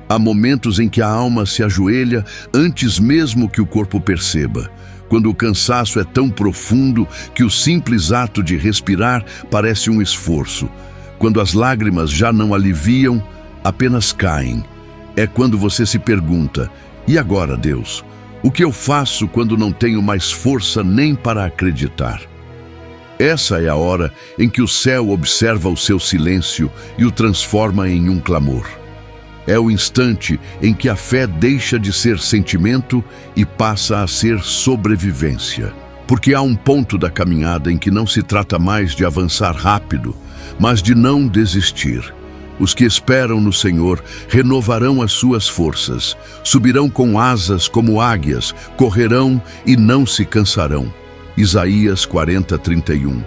Há momentos em que a alma se ajoelha antes mesmo que o corpo perceba, quando o cansaço é tão profundo que o simples ato de respirar parece um esforço, quando as lágrimas já não aliviam, apenas caem. É quando você se pergunta: e agora, Deus? O que eu faço quando não tenho mais força nem para acreditar? Essa é a hora em que o céu observa o seu silêncio e o transforma em um clamor. É o instante em que a fé deixa de ser sentimento e passa a ser sobrevivência. Porque há um ponto da caminhada em que não se trata mais de avançar rápido, mas de não desistir. Os que esperam no Senhor renovarão as suas forças, subirão com asas como águias, correrão e não se cansarão. Isaías 40:31.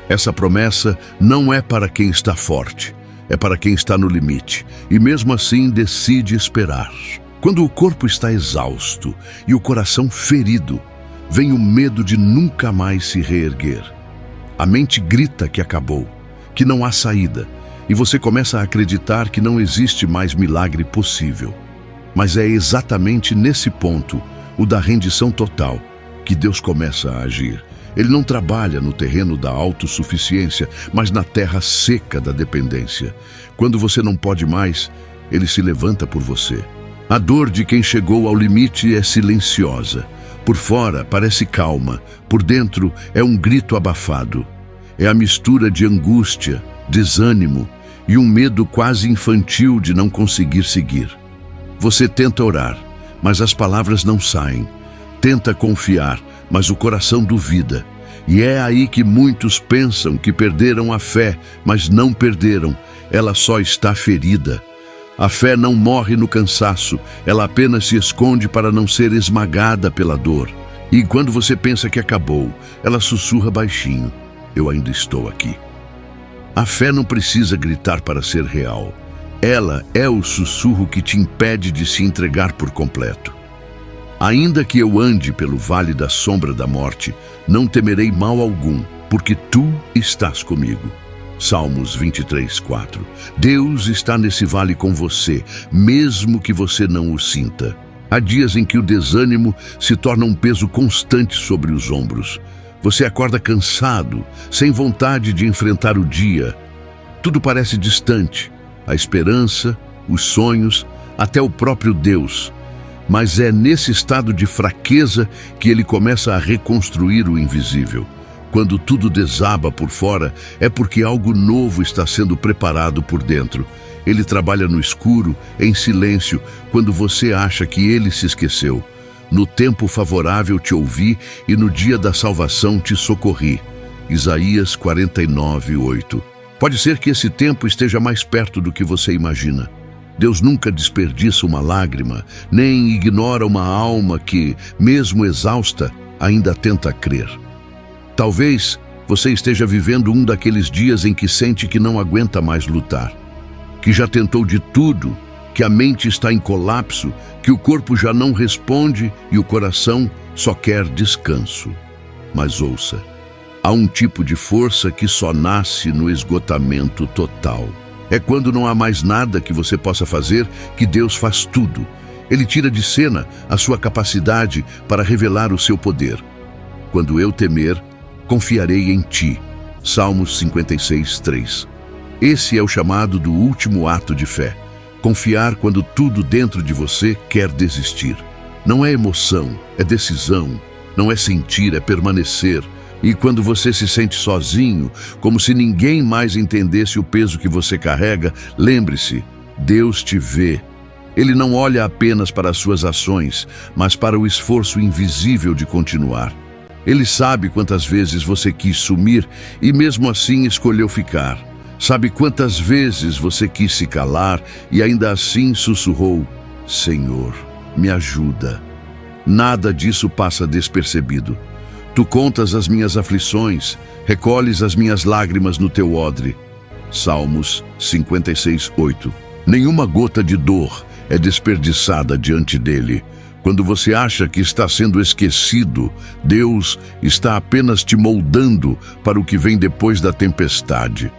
Essa promessa não é para quem está forte, é para quem está no limite, e mesmo assim decide esperar. Quando o corpo está exausto e o coração ferido, vem o medo de nunca mais se reerguer. A mente grita que acabou, que não há saída, e você começa a acreditar que não existe mais milagre possível. Mas é exatamente nesse ponto, o da rendição total, que Deus começa a agir. Ele não trabalha no terreno da autossuficiência, mas na terra seca da dependência. Quando você não pode mais, Ele se levanta por você. A dor de quem chegou ao limite é silenciosa. Por fora parece calma, por dentro é um grito abafado. É a mistura de angústia, desânimo e um medo quase infantil de não conseguir seguir. Você tenta orar, mas as palavras não saem. Tenta confiar, mas o coração duvida. E é aí que muitos pensam que perderam a fé, mas não perderam. Ela só está ferida. A fé não morre no cansaço, ela apenas se esconde para não ser esmagada pela dor. E quando você pensa que acabou, ela sussurra baixinho: eu ainda estou aqui. A fé não precisa gritar para ser real. Ela é o sussurro que te impede de se entregar por completo. Ainda que eu ande pelo vale da sombra da morte, não temerei mal algum, porque tu estás comigo. Salmos 23:4. Deus está nesse vale com você, mesmo que você não o sinta. Há dias em que o desânimo se torna um peso constante sobre os ombros. Você acorda cansado, sem vontade de enfrentar o dia. Tudo parece distante, a esperança, os sonhos, até o próprio Deus. Mas é nesse estado de fraqueza que Ele começa a reconstruir o invisível. Quando tudo desaba por fora, é porque algo novo está sendo preparado por dentro. Ele trabalha no escuro, em silêncio, quando você acha que Ele se esqueceu. No tempo favorável te ouvi e no dia da salvação te socorri. Isaías 49:8. Pode ser que esse tempo esteja mais perto do que você imagina. Deus nunca desperdiça uma lágrima, nem ignora uma alma que, mesmo exausta, ainda tenta crer. Talvez você esteja vivendo um daqueles dias em que sente que não aguenta mais lutar, que já tentou de tudo, que a mente está em colapso, que o corpo já não responde e o coração só quer descanso. Mas ouça, há um tipo de força que só nasce no esgotamento total. É quando não há mais nada que você possa fazer que Deus faz tudo. Ele tira de cena a sua capacidade para revelar o seu poder. Quando eu temer, confiarei em ti. Salmos 56:3. Esse é o chamado do último ato de fé. Confiar quando tudo dentro de você quer desistir. Não é emoção, é decisão. Não é sentir, é permanecer. E quando você se sente sozinho, como se ninguém mais entendesse o peso que você carrega, lembre-se, Deus te vê. Ele não olha apenas para as suas ações, mas para o esforço invisível de continuar. Ele sabe quantas vezes você quis sumir e mesmo assim escolheu ficar. Sabe quantas vezes você quis se calar e ainda assim sussurrou: Senhor, me ajuda. Nada disso passa despercebido. Tu contas as minhas aflições, recolhes as minhas lágrimas no teu odre. Salmos 56:8. Nenhuma gota de dor é desperdiçada diante dele. Quando você acha que está sendo esquecido, Deus está apenas te moldando para o que vem depois da tempestade.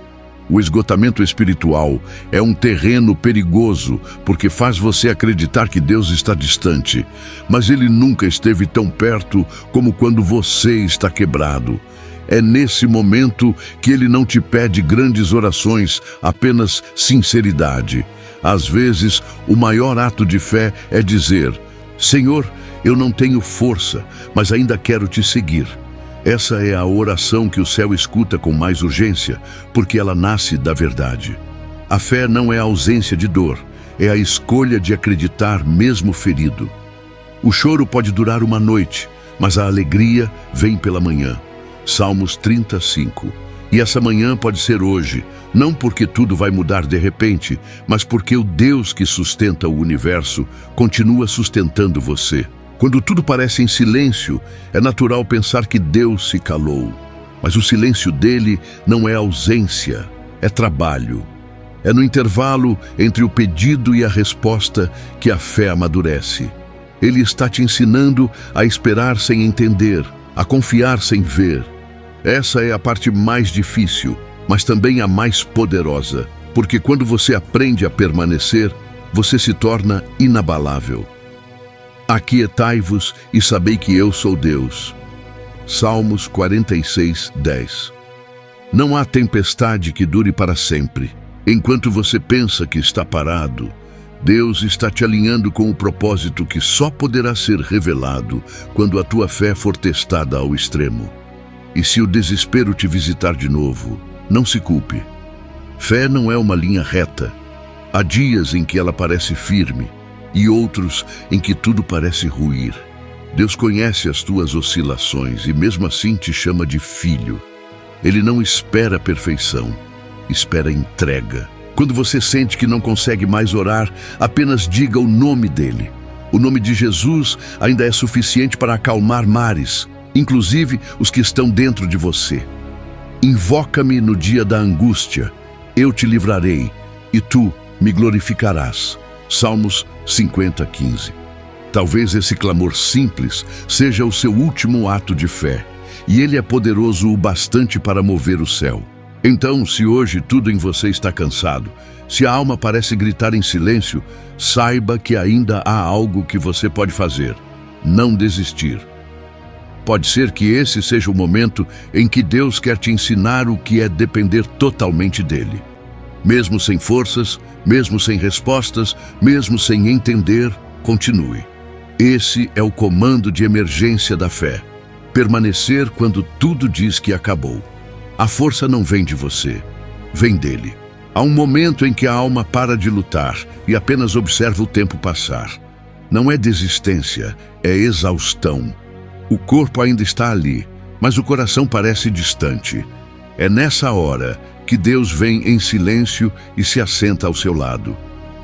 O esgotamento espiritual é um terreno perigoso porque faz você acreditar que Deus está distante, mas Ele nunca esteve tão perto como quando você está quebrado. É nesse momento que Ele não te pede grandes orações, apenas sinceridade. Às vezes, o maior ato de fé é dizer: Senhor, eu não tenho força, mas ainda quero te seguir. Essa é a oração que o céu escuta com mais urgência, porque ela nasce da verdade. A fé não é a ausência de dor, é a escolha de acreditar mesmo ferido. O choro pode durar uma noite, mas a alegria vem pela manhã. Salmos 35. E essa manhã pode ser hoje, não porque tudo vai mudar de repente, mas porque o Deus que sustenta o universo continua sustentando você. Quando tudo parece em silêncio, é natural pensar que Deus se calou. Mas o silêncio dele não é ausência, é trabalho. É no intervalo entre o pedido e a resposta que a fé amadurece. Ele está te ensinando a esperar sem entender, a confiar sem ver. Essa é a parte mais difícil, mas também a mais poderosa, porque quando você aprende a permanecer, você se torna inabalável. Aquietai-vos e sabei que eu sou Deus. Salmos 46, 10. Não há tempestade que dure para sempre. Enquanto você pensa que está parado, Deus está te alinhando com o propósito que só poderá ser revelado quando a tua fé for testada ao extremo. E se o desespero te visitar de novo, não se culpe. Fé não é uma linha reta. Há dias em que ela parece firme e outros em que tudo parece ruir. Deus conhece as tuas oscilações e mesmo assim te chama de filho. Ele não espera perfeição, espera entrega. Quando você sente que não consegue mais orar, apenas diga o nome dele. O nome de Jesus ainda é suficiente para acalmar mares, inclusive os que estão dentro de você. Invoca-me no dia da angústia, eu te livrarei e tu me glorificarás. Salmos 50, 15. Talvez esse clamor simples seja o seu último ato de fé, e ele é poderoso o bastante para mover o céu. Então, se hoje tudo em você está cansado, se a alma parece gritar em silêncio, saiba que ainda há algo que você pode fazer: não desistir. Pode ser que esse seja o momento em que Deus quer te ensinar o que é depender totalmente dele. Mesmo sem forças, mesmo sem respostas, mesmo sem entender, continue. Esse é o comando de emergência da fé. Permanecer quando tudo diz que acabou. A força não vem de você, vem dele. Há um momento em que a alma para de lutar e apenas observa o tempo passar. Não é desistência, é exaustão. O corpo ainda está ali, mas o coração parece distante. É nessa hora que Deus vem em silêncio e se assenta ao seu lado.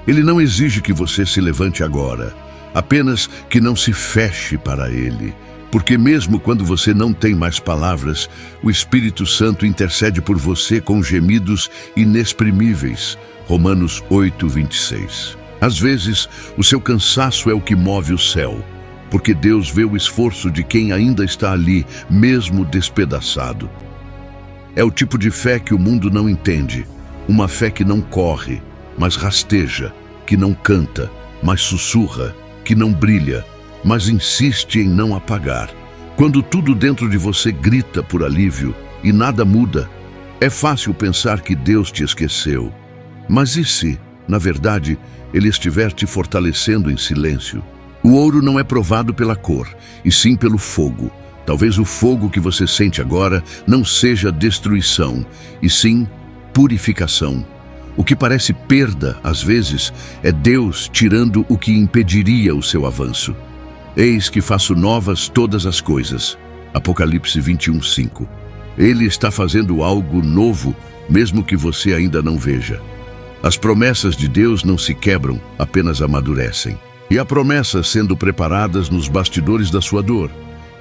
Ele não exige que você se levante agora, apenas que não se feche para ele. Porque mesmo quando você não tem mais palavras, o Espírito Santo intercede por você com gemidos inexprimíveis. Romanos 8, 26. Às vezes, o seu cansaço é o que move o céu, porque Deus vê o esforço de quem ainda está ali, mesmo despedaçado. É o tipo de fé que o mundo não entende, uma fé que não corre, mas rasteja, que não canta, mas sussurra, que não brilha, mas insiste em não apagar. Quando tudo dentro de você grita por alívio e nada muda, é fácil pensar que Deus te esqueceu. Mas e se, na verdade, Ele estiver te fortalecendo em silêncio? O ouro não é provado pela cor, e sim pelo fogo. Talvez o fogo que você sente agora não seja destruição, e sim purificação. O que parece perda, às vezes, é Deus tirando o que impediria o seu avanço. Eis que faço novas todas as coisas. Apocalipse 21, 5. Ele está fazendo algo novo, mesmo que você ainda não veja. As promessas de Deus não se quebram, apenas amadurecem. E há promessas sendo preparadas nos bastidores da sua dor,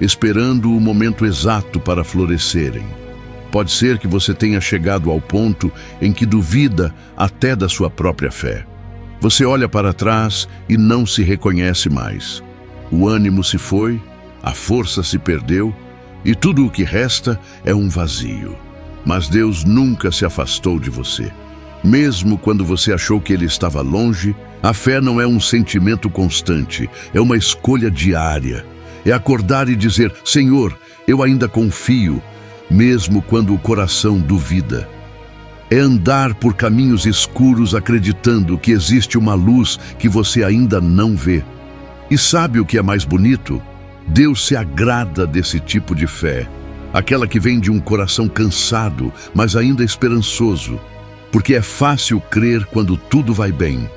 esperando o momento exato para florescerem. Pode ser que você tenha chegado ao ponto em que duvida até da sua própria fé. Você olha para trás e não se reconhece mais. O ânimo se foi, a força se perdeu e tudo o que resta é um vazio. Mas Deus nunca se afastou de você. Mesmo quando você achou que Ele estava longe, a fé não é um sentimento constante, é uma escolha diária. É acordar e dizer: Senhor, eu ainda confio, mesmo quando o coração duvida. É andar por caminhos escuros acreditando que existe uma luz que você ainda não vê. E sabe o que é mais bonito? Deus se agrada desse tipo de fé, aquela que vem de um coração cansado, mas ainda esperançoso, porque é fácil crer quando tudo vai bem.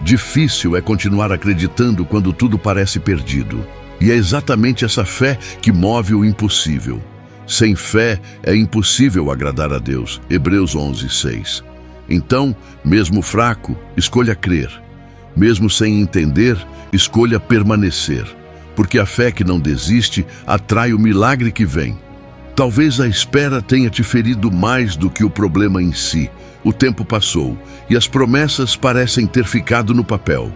Difícil é continuar acreditando quando tudo parece perdido. E é exatamente essa fé que move o impossível. Sem fé é impossível agradar a Deus. Hebreus 11:6. Então, mesmo fraco, escolha crer. Mesmo sem entender, escolha permanecer. Porque a fé que não desiste atrai o milagre que vem. Talvez a espera tenha te ferido mais do que o problema em si. O tempo passou e as promessas parecem ter ficado no papel.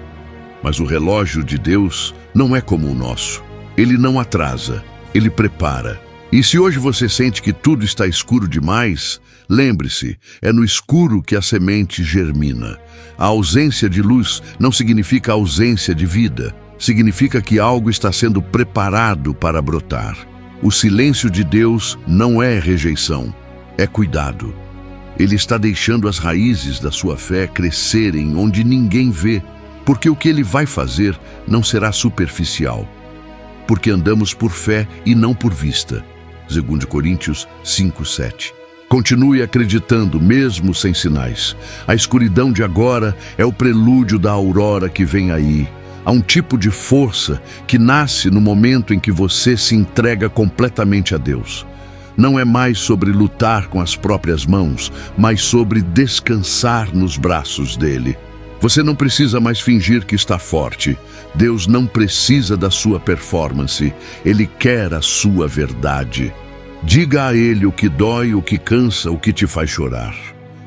Mas o relógio de Deus não é como o nosso. Ele não atrasa, ele prepara. E se hoje você sente que tudo está escuro demais, lembre-se, é no escuro que a semente germina. A ausência de luz não significa ausência de vida. Significa que algo está sendo preparado para brotar. O silêncio de Deus não é rejeição, é cuidado. Ele está deixando as raízes da sua fé crescerem onde ninguém vê, porque o que Ele vai fazer não será superficial. Porque andamos por fé e não por vista. 2 Coríntios 5:7. Continue acreditando, mesmo sem sinais. A escuridão de agora é o prelúdio da aurora que vem aí. Há um tipo de força que nasce no momento em que você se entrega completamente a Deus. Não é mais sobre lutar com as próprias mãos, mas sobre descansar nos braços dele. Você não precisa mais fingir que está forte. Deus não precisa da sua performance. Ele quer a sua verdade. Diga a Ele o que dói, o que cansa, o que te faz chorar.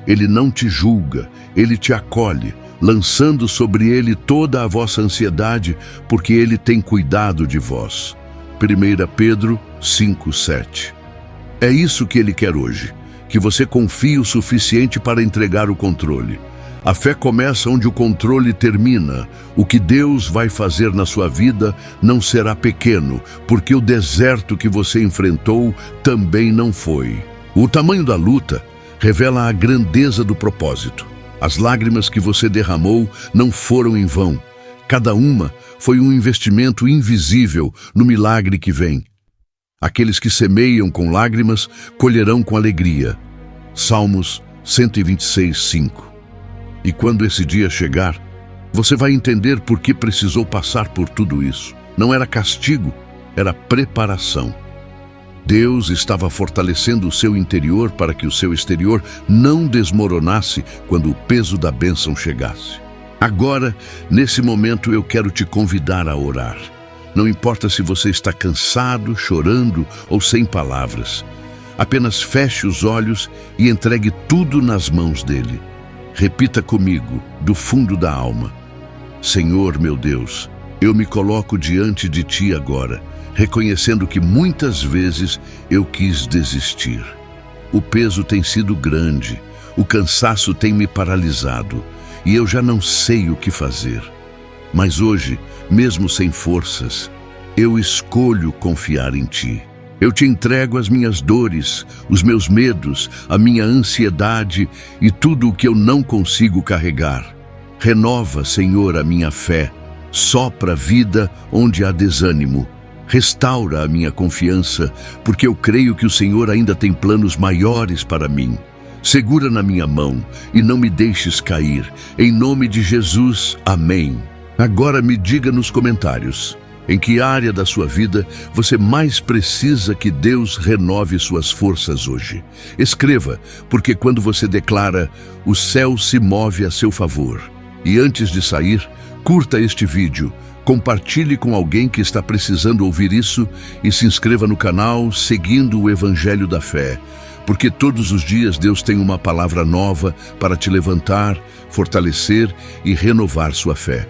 Ele não te julga, Ele te acolhe, lançando sobre Ele toda a vossa ansiedade, porque Ele tem cuidado de vós. 1 Pedro 5:7. É isso que Ele quer hoje, que você confie o suficiente para entregar o controle. A fé começa onde o controle termina. O que Deus vai fazer na sua vida não será pequeno, porque o deserto que você enfrentou também não foi. O tamanho da luta revela a grandeza do propósito. As lágrimas que você derramou não foram em vão. Cada uma foi um investimento invisível no milagre que vem. Aqueles que semeiam com lágrimas colherão com alegria. Salmos 126:5. E quando esse dia chegar, você vai entender por que precisou passar por tudo isso. Não era castigo, era preparação. Deus estava fortalecendo o seu interior para que o seu exterior não desmoronasse quando o peso da bênção chegasse. Agora, nesse momento, eu quero te convidar a orar. Não importa se você está cansado, chorando ou sem palavras. Apenas feche os olhos e entregue tudo nas mãos dele. Repita comigo, do fundo da alma: Senhor, meu Deus, eu me coloco diante de Ti agora, reconhecendo que muitas vezes eu quis desistir. O peso tem sido grande, o cansaço tem me paralisado e eu já não sei o que fazer. Mas hoje, mesmo sem forças, eu escolho confiar em Ti. Eu te entrego as minhas dores, os meus medos, a minha ansiedade e tudo o que eu não consigo carregar. Renova, Senhor, a minha fé. Sopra vida onde há desânimo. Restaura a minha confiança, porque eu creio que o Senhor ainda tem planos maiores para mim. Segura na minha mão e não me deixes cair. Em nome de Jesus, amém. Agora me diga nos comentários: em que área da sua vida você mais precisa que Deus renove suas forças hoje? Escreva, porque quando você declara, o céu se move a seu favor. E antes de sair, curta este vídeo, compartilhe com alguém que está precisando ouvir isso e se inscreva no canal seguindo o Evangelho da Fé. Porque todos os dias Deus tem uma palavra nova para te levantar, fortalecer e renovar sua fé.